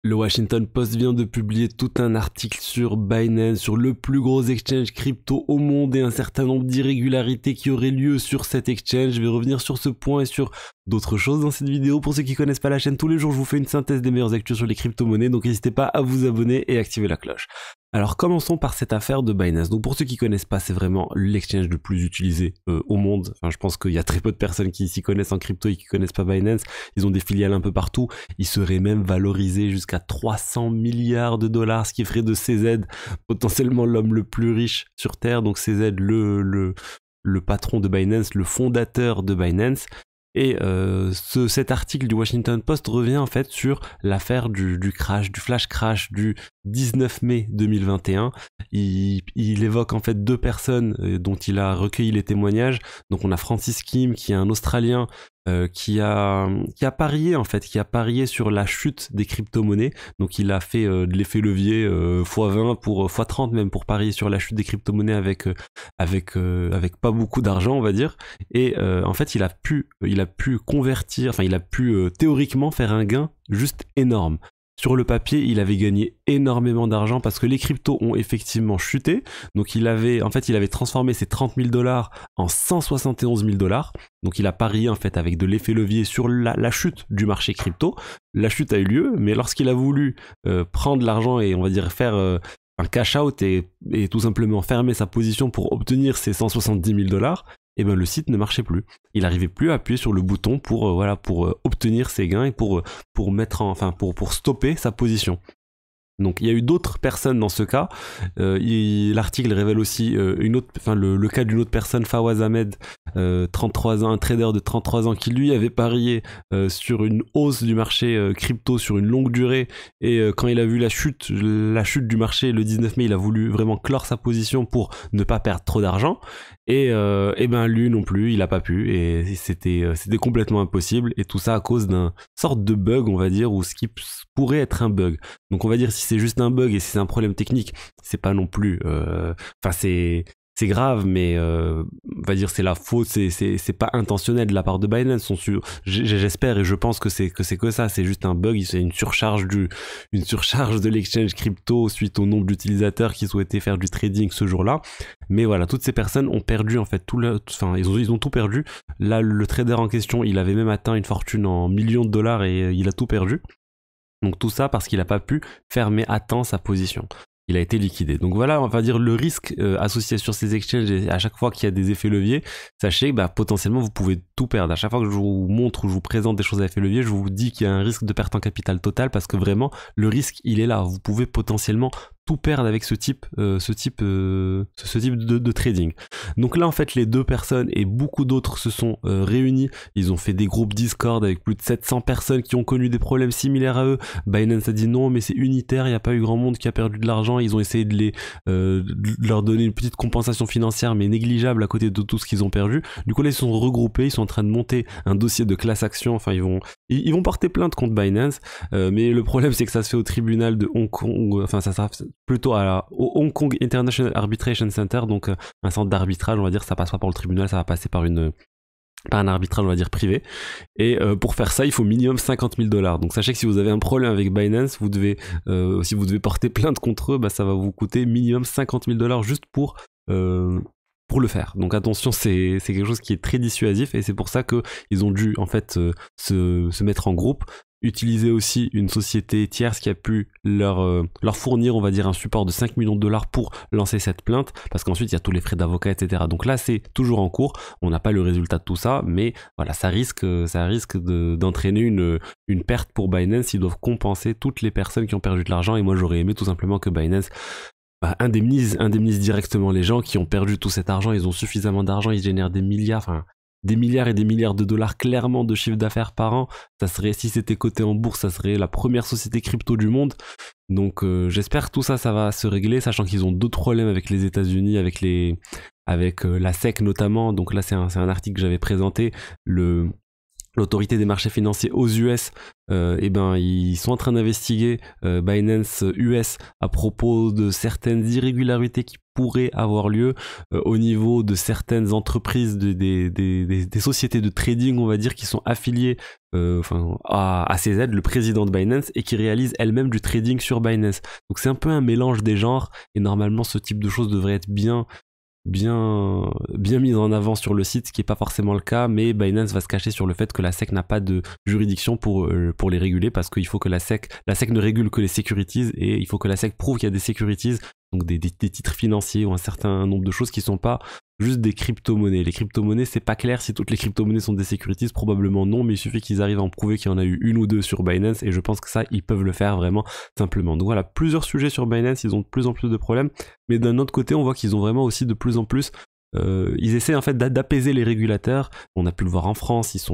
Le Washington Post vient de publier tout un article sur Binance, sur le plus gros exchange crypto au monde et un certain nombre d'irrégularités qui auraient lieu sur cet exchange. Je vais revenir sur ce point et sur d'autres choses dans cette vidéo. Pour ceux qui connaissent pas la chaîne, tous les jours je vous fais une synthèse des meilleures actus sur les crypto-monnaies, donc n'hésitez pas à vous abonner et activer la cloche. Alors commençons par cette affaire de Binance. Donc pour ceux qui connaissent pas, c'est vraiment l'exchange le plus utilisé au monde. Enfin, je pense qu'il y a très peu de personnes qui s'y connaissent en crypto et qui connaissent pas Binance. Ils ont des filiales un peu partout. Ils seraient même valorisés jusqu'à 300 milliards de dollars, ce qui ferait de CZ potentiellement l'homme le plus riche sur Terre. Donc CZ, le patron de Binance, le fondateur de Binance. Et cet article du Washington Post revient en fait sur l'affaire du crash, du flash crash du 19 mai 2021. Il évoque en fait deux personnes dont il a recueilli les témoignages. Donc on a Francis Kim qui est un Australien qui a parié en fait, qui a parié sur la chute des crypto-monnaies. Donc il a fait de l'effet levier x20 pour x30 même pour parier sur la chute des crypto-monnaies avec pas beaucoup d'argent on va dire. Et en fait il a pu convertir, enfin il a pu théoriquement faire un gain juste énorme. Sur le papier, il avait gagné énormément d'argent parce que les cryptos ont effectivement chuté. Donc il avait transformé ses 30 000 dollars en 171 000 dollars. Donc il a parié en fait avec de l'effet levier sur la chute du marché crypto. La chute a eu lieu, mais lorsqu'il a voulu prendre l'argent et on va dire faire un cash out et tout simplement fermer sa position pour obtenir ses 170 000 dollars, et ben le site ne marchait plus. Il n'arrivait plus à appuyer sur le bouton pour obtenir ses gains et pour stopper sa position. Donc il y a eu d'autres personnes dans ce cas. L'article révèle aussi le cas d'une autre personne, Fawaz Ahmed, 33 ans, un trader de 33 ans qui lui avait parié sur une hausse du marché crypto sur une longue durée. Et quand il a vu la chute du marché le 19 mai, il a voulu vraiment clore sa position pour ne pas perdre trop d'argent. Et ben lui non plus, il a pas pu et c'était complètement impossible. Et tout ça à cause d'un sorte de bug, on va dire, ou ce qui pourrait être un bug. Donc on va dire si c'est juste un bug et si c'est un problème technique, c'est pas non plus, c'est grave, mais on va dire c'est la faute, c'est pas intentionnel de la part de Binance. J'espère et je pense que c'est que ça, c'est juste un bug, c'est une surcharge de l'exchange crypto suite au nombre d'utilisateurs qui souhaitaient faire du trading ce jour-là. Mais voilà, toutes ces personnes ont perdu en fait ils ont tout perdu. Là, le trader en question, il avait même atteint une fortune en millions de dollars et il a tout perdu. Donc tout ça parce qu'il n'a pas pu fermer à temps sa position. Il a été liquidé. Donc voilà, on va dire le risque associé sur ces exchanges, et à chaque fois qu'il y a des effets leviers, sachez que potentiellement vous pouvez tout perdre. À chaque fois que je vous montre ou je vous présente des choses à effet levier, je vous dis qu'il y a un risque de perte en capital total parce que vraiment le risque il est là. Vous pouvez potentiellement tout perdre avec ce type de trading. Donc là en fait les deux personnes et beaucoup d'autres se sont réunis, ils ont fait des groupes Discord avec plus de 700 personnes qui ont connu des problèmes similaires à eux. Binance a dit non mais c'est unitaire, il n'y a pas eu grand monde qui a perdu de l'argent, ils ont essayé de leur donner une petite compensation financière mais négligeable à côté de tout ce qu'ils ont perdu. Du coup là ils sont regroupés, ils sont en train de monter un dossier de class action, enfin ils vont porter plainte contre Binance, mais le problème c'est que ça se fait au tribunal de Hong Kong, enfin ça sera plutôt au Hong Kong International Arbitration Center, donc un centre d'arbitrage, on va dire, ça passe pas par le tribunal, ça va passer par un arbitrage, on va dire, privé. Et pour faire ça, il faut minimum 50 000 dollars. Donc sachez que si vous avez un problème avec Binance, si vous devez porter plainte contre eux, ça va vous coûter minimum 50 000 dollars juste pour le faire. Donc attention, c'est quelque chose qui est très dissuasif et c'est pour ça qu'ils ont dû en fait se mettre en groupe, utiliser aussi une société tierce qui a pu leur fournir, on va dire, un support de 5 millions de dollars pour lancer cette plainte, parce qu'ensuite il y a tous les frais d'avocat, etc. Donc là c'est toujours en cours, on n'a pas le résultat de tout ça, mais voilà, ça risque d'entraîner une perte pour Binance. Ils doivent compenser toutes les personnes qui ont perdu de l'argent et moi j'aurais aimé tout simplement que Binance indemnise directement les gens qui ont perdu tout cet argent. Ils ont suffisamment d'argent, ils génèrent des milliards et des milliards de dollars clairement de chiffre d'affaires par an. Ça serait, si c'était coté en bourse, ça serait la première société crypto du monde. Donc j'espère que tout ça va se régler, sachant qu'ils ont d'autres problèmes avec les États-Unis, avec la SEC notamment. Donc là c'est un article que j'avais présenté. l'autorité des marchés financiers aux US, eh ben, ils sont en train d'investiguer Binance US à propos de certaines irrégularités qui pourraient avoir lieu au niveau de certaines entreprises, des sociétés de trading, on va dire, qui sont affiliées à CZ, le président de Binance, et qui réalisent elles-mêmes du trading sur Binance. Donc c'est un peu un mélange des genres, et normalement ce type de choses devrait être bien mise en avant sur le site, ce qui n'est pas forcément le cas, mais Binance va se cacher sur le fait que la SEC n'a pas de juridiction pour les réguler, parce qu'il faut que la SEC ne régule que les securities, et il faut que la SEC prouve qu'il y a des securities, donc des titres financiers ou un certain nombre de choses qui sont pas juste des crypto-monnaies. Les crypto-monnaies, c'est pas clair si toutes les crypto-monnaies sont des securities, probablement non, mais il suffit qu'ils arrivent à en prouver qu'il y en a eu une ou deux sur Binance, et je pense que ça, ils peuvent le faire vraiment simplement. Donc voilà, plusieurs sujets sur Binance, ils ont de plus en plus de problèmes, mais d'un autre côté, on voit qu'ils ont vraiment aussi de plus en plus, ils essaient en fait d'apaiser les régulateurs. On a pu le voir en France, ils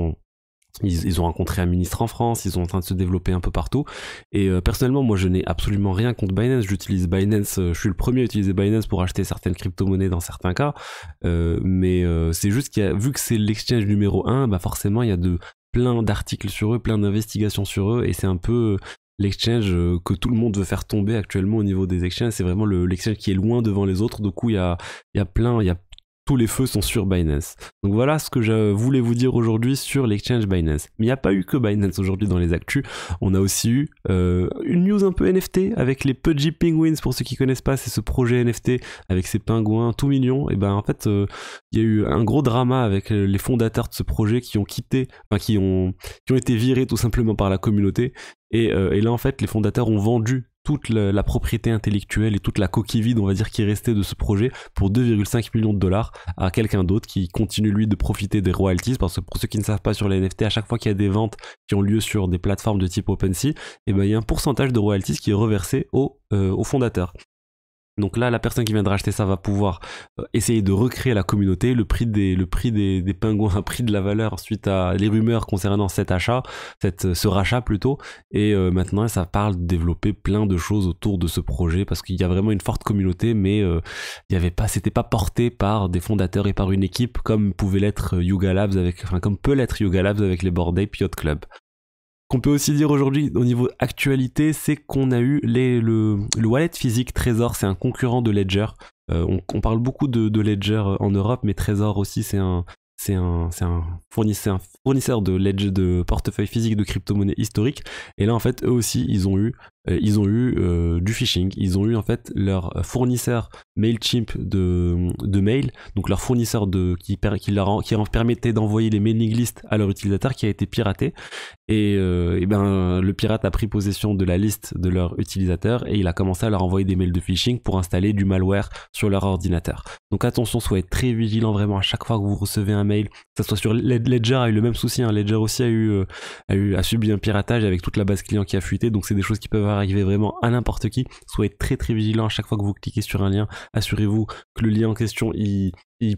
ont rencontré un ministre en France, ils sont en train de se développer un peu partout. Et personnellement, moi je n'ai absolument rien contre Binance. J'utilise Binance, je suis le premier à utiliser Binance pour acheter certaines crypto-monnaies dans certains cas. Mais c'est juste vu que c'est l'exchange numéro 1, bah forcément il y a plein d'articles sur eux, plein d'investigations sur eux, et c'est un peu l'exchange que tout le monde veut faire tomber actuellement au niveau des exchanges. C'est vraiment l'exchange qui est loin devant les autres. Du coup, il y a tous les feux sont sur Binance. Donc voilà ce que je voulais vous dire aujourd'hui sur l'exchange Binance. Mais il n'y a pas eu que Binance aujourd'hui dans les actus. On a aussi eu une news un peu NFT avec les Pudgy Penguins. Pour ceux qui connaissent pas, c'est ce projet NFT avec ces pingouins tout mignons. Et ben en fait, il y a eu un gros drama avec les fondateurs de ce projet qui ont été virés tout simplement par la communauté. Et là en fait, les fondateurs ont vendu toute la propriété intellectuelle et toute la coquille vide, on va dire, qui est restée de ce projet pour 2,5 millions de dollars à quelqu'un d'autre qui continue lui de profiter des royalties, parce que pour ceux qui ne savent pas sur les NFT, à chaque fois qu'il y a des ventes qui ont lieu sur des plateformes de type OpenSea, et ben il y a un pourcentage de royalties qui est reversé aux fondateurs. Donc là, la personne qui viendra acheter ça va pouvoir essayer de recréer la communauté. Le prix des pingouins a pris de la valeur suite à les rumeurs concernant ce rachat plutôt. Et maintenant, ça parle de développer plein de choses autour de ce projet, parce qu'il y a vraiment une forte communauté, mais c'était pas porté par des fondateurs et par une équipe comme pouvait l'être Yuga Labs comme peut l'être Yuga Labs avec les Bored Ape Yacht Club. Qu'on peut aussi dire aujourd'hui au niveau actualité, c'est qu'on a eu le wallet physique Trezor. C'est un concurrent de Ledger. On parle beaucoup de Ledger en Europe, mais Trezor aussi c'est un fournisseur de portefeuille physique de crypto-monnaies historiques. Et là en fait eux aussi ils ont eu du phishing. Ils ont eu en fait leur fournisseur Mailchimp de mail, donc leur fournisseur qui leur permettait d'envoyer les mailing lists à leurs utilisateurs, qui a été piraté. Et le pirate a pris possession de la liste de leurs utilisateurs et il a commencé à leur envoyer des mails de phishing pour installer du malware sur leur ordinateur. Donc attention, soyez très vigilant vraiment à chaque fois que vous recevez un mail. Que ça soit sur Ledger a eu le même souci, hein. Ledger aussi a subi un piratage avec toute la base client qui a fuité. Donc c'est des choses qui peuvent arriver vraiment à n'importe qui. Soyez très très vigilant à chaque fois que vous cliquez sur un lien. Assurez-vous que le lien en question il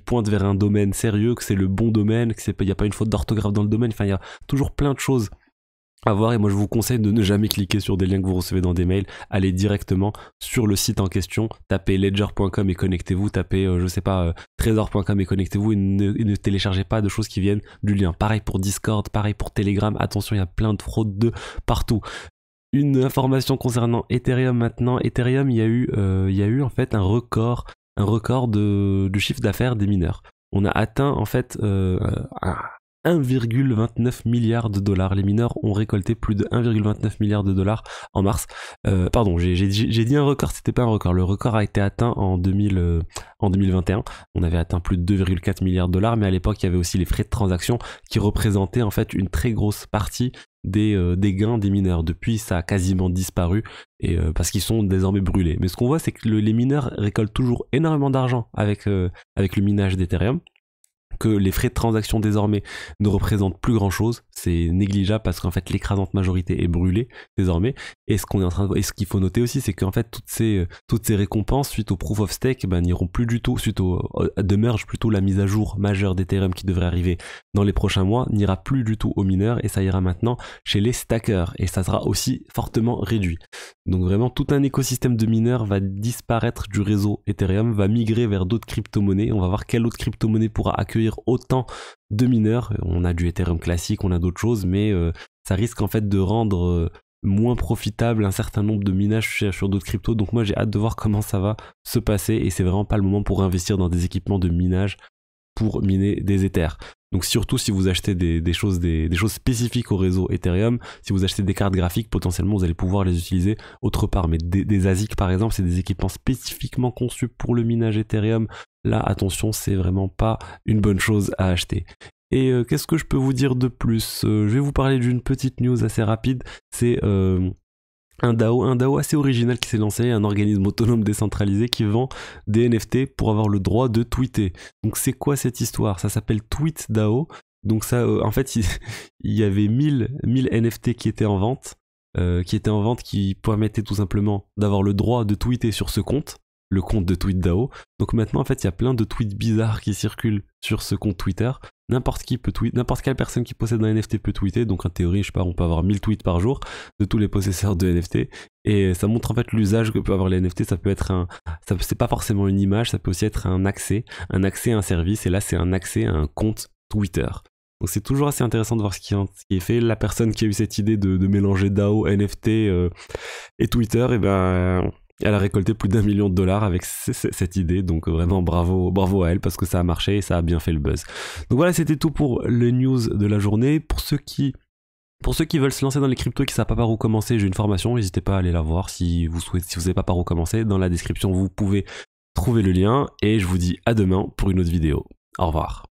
pointe vers un domaine sérieux, que c'est le bon domaine, qu'il n'y a pas une faute d'orthographe dans le domaine. Enfin, il y a toujours plein de choses à voir, et moi je vous conseille de ne jamais cliquer sur des liens que vous recevez dans des mails. Allez directement sur le site en question, tapez ledger.com et connectez-vous, tapez trezor.com et connectez-vous, et ne téléchargez pas de choses qui viennent du lien. Pareil pour Discord, pareil pour Telegram. Attention, il y a plein de fraudes de partout. Une information concernant Ethereum maintenant. Ethereum, il y a eu en fait un record du chiffre d'affaires des mineurs. On a atteint en fait 1,29 milliard de dollars. Les mineurs ont récolté plus de 1,29 milliard de dollars en mars. Pardon, j'ai dit un record, c'était pas un record. Le record a été atteint en 2021. On avait atteint plus de 2,4 milliards de dollars, mais à l'époque, il y avait aussi les frais de transaction qui représentaient en fait une très grosse partie des gains des mineurs. Depuis, ça a quasiment disparu, parce qu'ils sont désormais brûlés. Mais ce qu'on voit, c'est que les mineurs récoltent toujours énormément d'argent avec le minage d'Ethereum, que les frais de transaction désormais ne représentent plus grand chose, c'est négligeable parce qu'en fait l'écrasante majorité est brûlée désormais. Et ce qu'il faut noter aussi, c'est qu'en fait toutes ces récompenses suite au proof of stake n'iront plus du tout, suite de merge, plutôt la mise à jour majeure d'Ethereum qui devrait arriver dans les prochains mois, n'ira plus du tout aux mineurs, et ça ira maintenant chez les stackers, et ça sera aussi fortement réduit. Donc vraiment tout un écosystème de mineurs va disparaître du réseau Ethereum, va migrer vers d'autres crypto-monnaies. On va voir quelle autre crypto-monnaie pourra accueillir autant de mineurs. On a du Ethereum classique, on a d'autres choses, mais ça risque en fait de rendre moins profitable un certain nombre de minages sur d'autres cryptos. Donc moi j'ai hâte de voir comment ça va se passer, et c'est vraiment pas le moment pour investir dans des équipements de minage pour miner des Ethers. Donc surtout si vous achetez des choses spécifiques au réseau Ethereum, si vous achetez des cartes graphiques, potentiellement vous allez pouvoir les utiliser autre part. Mais des ASIC par exemple, c'est des équipements spécifiquement conçus pour le minage Ethereum. Là attention, c'est vraiment pas une bonne chose à acheter. Et qu'est-ce que je peux vous dire de plus? Je vais vous parler d'une petite news assez rapide. C'est un DAO assez original qui s'est lancé, un organisme autonome décentralisé qui vend des NFT pour avoir le droit de tweeter. Donc c'est quoi cette histoire? Ça s'appelle TweetDAO. Donc ça, en fait, il y avait 1000 NFT qui étaient en vente, qui permettaient tout simplement d'avoir le droit de tweeter sur ce compte, le compte de TweetDAO. Donc maintenant, en fait, il y a plein de tweets bizarres qui circulent sur ce compte Twitter. N'importe qui peut tweeter, n'importe quelle personne qui possède un NFT peut tweeter. Donc en théorie, je sais pas, on peut avoir 1000 tweets par jour de tous les possesseurs de NFT. Et ça montre en fait l'usage que peut avoir les NFT. Ça peut être c'est pas forcément une image, ça peut aussi être un accès à un service. Et là, c'est un accès à un compte Twitter. Donc c'est toujours assez intéressant de voir ce qui est fait. La personne qui a eu cette idée de mélanger DAO, NFT et Twitter, et ben elle a récolté plus d'1 million de dollars avec cette idée, donc vraiment bravo à elle, parce que ça a marché et ça a bien fait le buzz. Donc voilà, c'était tout pour les news de la journée. Pour ceux qui veulent se lancer dans les cryptos et qui ne savent pas par où commencer, j'ai une formation, n'hésitez pas à aller la voir si vous savez pas par où commencer. Dans la description, vous pouvez trouver le lien, et je vous dis à demain pour une autre vidéo. Au revoir.